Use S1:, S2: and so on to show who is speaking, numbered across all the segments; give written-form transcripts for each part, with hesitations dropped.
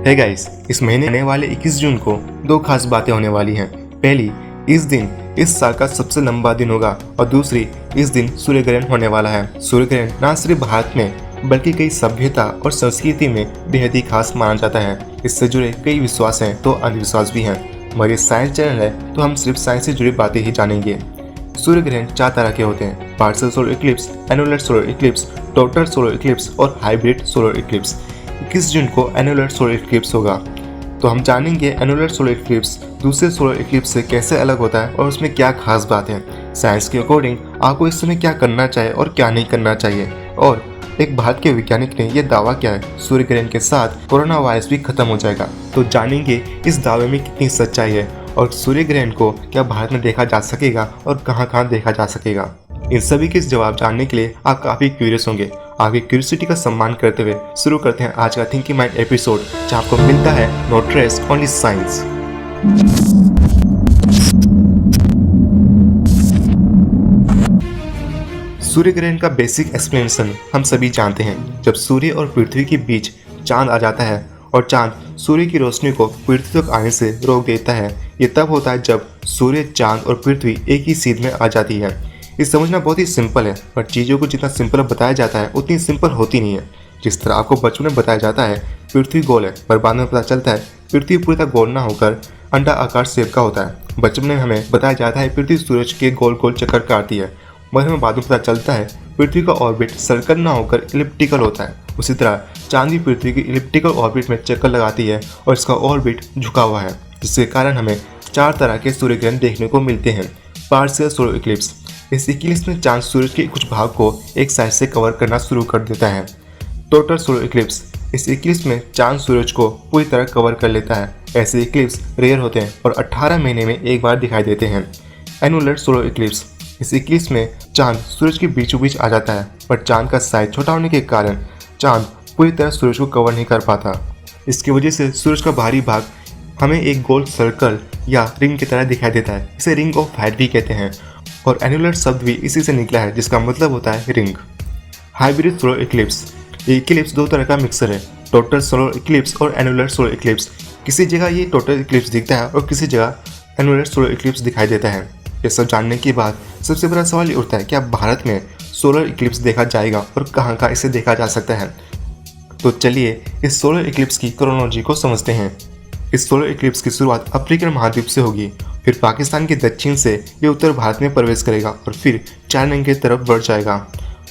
S1: है गाइस, इस महीने आने वाले 21 जून को दो खास बातें होने वाली हैं। पहली, इस दिन इस साल का सबसे लंबा दिन होगा और दूसरी, इस दिन सूर्य ग्रहण होने वाला है। सूर्य ग्रहण न सिर्फ भारत में बल्कि कई सभ्यता और संस्कृति में बेहद ही खास माना जाता है। इससे जुड़े कई विश्वास हैं तो अंधविश्वास भी हैं। हमारे साइंस चैनल है तो हम सिर्फ साइंस से जुड़ी बातें ही जानेंगे। सूर्य ग्रहण 4 तरह के होते हैं: partial solar Eclipse, annular solar Eclipse, total solar Eclipse और हाइब्रिड सोलर इक्लिप्स। 21 जून को एनुलर सोलर इक्लिप्स होगा, तो हम जानेंगे एनुलर सोलर इक्लिप्स दूसरे सोलर इक्लिप्स से कैसे अलग होता है और उसमें क्या खास बात है। साइंस के अकॉर्डिंग आपको इस समय क्या करना चाहिए और क्या नहीं करना चाहिए। और एक भारत के वैज्ञानिक ने यह दावा किया है सूर्य ग्रहण के साथ कोरोना वायरस भी खत्म हो जाएगा। तो जानेंगे इस दावे में कितनी सच्चाई है और सूर्य ग्रहण को क्या भारत में देखा जा सकेगा और कहां देखा जा सकेगा। इन सभी के जवाब जानने के लिए आप काफी क्यूरियस होंगे। आपकी क्यूरियोसिटी का सम्मान करते हुए शुरू करते हैं आज का थिंकिंग माइंड एपिसोड, जहां आपको मिलता है नो ट्रेस ओनली साइंस। सूर्य ग्रहण का बेसिक एक्सप्लेनेशन हम सभी जानते हैं। जब सूर्य और पृथ्वी के बीच चांद आ जाता है और चांद सूर्य की रोशनी को पृथ्वी तक आने से रोक देता है, ये तब होता है जब सूर्य, चांद और पृथ्वी एक ही सीध में आ जाती है। ये समझना बहुत ही सिंपल है, पर चीज़ों को जितना सिंपल बताया जाता है उतनी सिंपल होती नहीं है। जिस तरह आपको बचपन में बताया जाता है पृथ्वी गोल है, पर बाद में पता चलता है पृथ्वी पूरी तरह गोल ना होकर अंडा आकार शेप का होता है। बचपन में हमें बताया जाता है पृथ्वी सूरज के गोल गोल चक्कर काटती है, मगर हमें बाद में पता चलता है पृथ्वी का ऑर्बिट सर्कल ना होकर इलिप्टिकल होता है। उसी तरह चांद भी पृथ्वी की इलिप्टिकल ऑर्बिट में चक्कर लगाती है और इसका ऑर्बिट झुका हुआ है, जिसके कारण हमें 4 तरह के सूर्य ग्रहण देखने को मिलते हैं। पार्शियल सोलर इक्लिप्स, इस इक्लिप्स में चांद सूरज के कुछ भाग को एक साइड से कवर करना शुरू कर देता है। टोटल सोलर इक्लिप्स, इस इक्लिप्स में चांद सूरज को पूरी तरह कवर कर लेता है। ऐसे इक्लिप्स रेयर होते हैं और 18 महीने में एक बार दिखाई देते हैं। एनुलर सोलर इक्लिप्स, इस इक्लिप्स में चांद सूरज के बीचों बीच आ जाता है, पर चांद का साइज छोटा होने के कारण चांद पूरी तरह सूरज को कवर नहीं कर पाता। इसकी वजह से सूरज का बाहरी भाग हमें एक गोल सर्कल या रिंग की तरह दिखाई देता है। इसे रिंग ऑफ फायर भी कहते हैं और एनुलर शब्द भी इसी से निकला है, जिसका मतलब होता है रिंग। हाइब्रिड सोलर इक्लिप्स, ये इक्लिप्स 2 तरह का मिक्सर है, टोटल सोलर इक्लिप्स और एनुलर सोलर इक्लिप्स। किसी जगह ये टोटल इक्लिप्स दिखता है और किसी जगह एनुलर सोलर इक्लिप्स दिखाई देता है। ये सब जानने के बाद सबसे बड़ा सवाल ये उठता है, क्या भारत में सोलर इक्लिप्स देखा जाएगा और कहाँ इसे देखा जा सकता है। तो चलिए इस सोलर इक्लिप्स की क्रोनोलॉजी को समझते हैं। इस सोलर इक्लिप्स की शुरुआत अफ्रीकन महाद्वीप से होगी, फिर पाकिस्तान के दक्षिण से ये उत्तर भारत में प्रवेश करेगा और फिर चाइना की तरफ बढ़ जाएगा।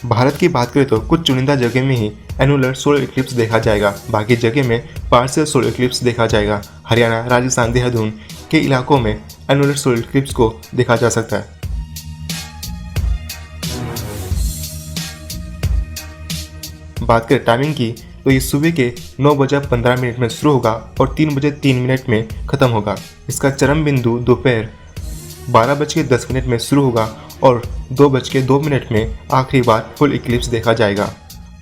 S1: भारत की बात करें तो कुछ चुनिंदा जगह में ही एनुलर सोलर इक्लिप्स देखा जाएगा, बाकी जगह में पार्शियल सोलर इक्लिप्स देखा जाएगा। हरियाणा, राजस्थान, देहरादून के इलाकों में एनुलर सोलर इक्लिप्स को देखा जा सकता है। बात करें टाइमिंग की तो ये सुबह के 9:15 में शुरू होगा और 3:03 में ख़त्म होगा। इसका चरम बिंदु दोपहर 12:10 में शुरू होगा और 2:02 में आखिरी बार फुल इक्लिप्स देखा जाएगा।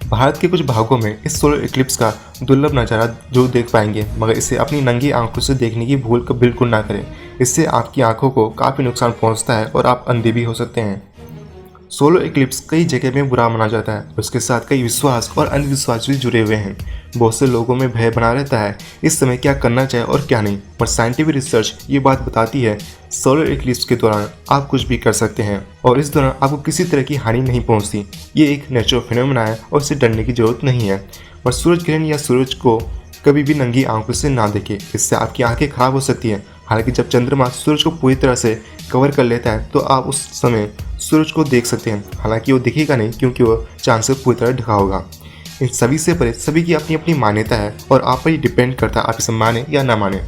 S1: भारत के कुछ भागों में इस सोलर इक्लिप्स का दुर्लभ नज़ारा जो देख पाएंगे, मगर इसे अपनी नंगी आंखों से देखने की भूल बिल्कुल ना करें। इससे आपकी आंखों को काफ़ी नुकसान पहुंचता है और आप अंधे भी हो सकते हैं। सोलर इक्लिप्स कई जगह में बुरा माना जाता है, उसके साथ कई विश्वास और अंधविश्वास भी जुड़े हुए हैं। बहुत से लोगों में भय बना रहता है इस समय क्या करना चाहिए और क्या नहीं, पर साइंटिफिक रिसर्च ये बात बताती है सोलर इक्लिप्स के दौरान आप कुछ भी कर सकते हैं और इस दौरान आपको किसी तरह की हानि नहीं पहुंचती। ये एक नेचुरल फिनोमेना है और इससे डरने की जरूरत नहीं है। और सूरज ग्रहण या सूरज को कभी भी नंगी आंखों से ना देखें, इससे आपकी आंखें खराब हो सकती हैं। हालांकि जब चंद्रमा सूरज को पूरी तरह से कवर कर लेता है तो आप उस समय सूरज को देख सकते हैं, हालांकि वो दिखेगा नहीं क्योंकि वो चांद से पूरी तरह ढका होगा। इन सभी से परे सभी की अपनी अपनी मान्यता है और आप पर ही डिपेंड करता है आप इसे माने या ना माने।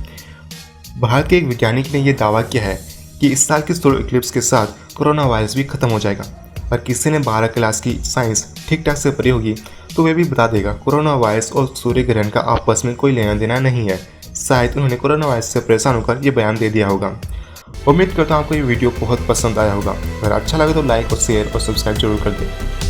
S1: भारत के एक वैज्ञानिक ने यह दावा किया है कि इस साल के सोलर इक्लिप्स के साथ कोरोना वायरस भी खत्म हो जाएगा। और किसी ने 12 क्लास की साइंस ठीक ठाक से पढ़ी होगी तो वह भी बता देगा कोरोना वायरस और सूर्य ग्रहण का आपस में कोई लेना देना नहीं है। शायद उन्होंने कोरोना वायरस से परेशान होकर ये बयान दे दिया होगा। उम्मीद करता हूँ आपको ये वीडियो बहुत पसंद आया होगा। अगर अच्छा लगे तो लाइक और शेयर और सब्सक्राइब जरूर कर दें।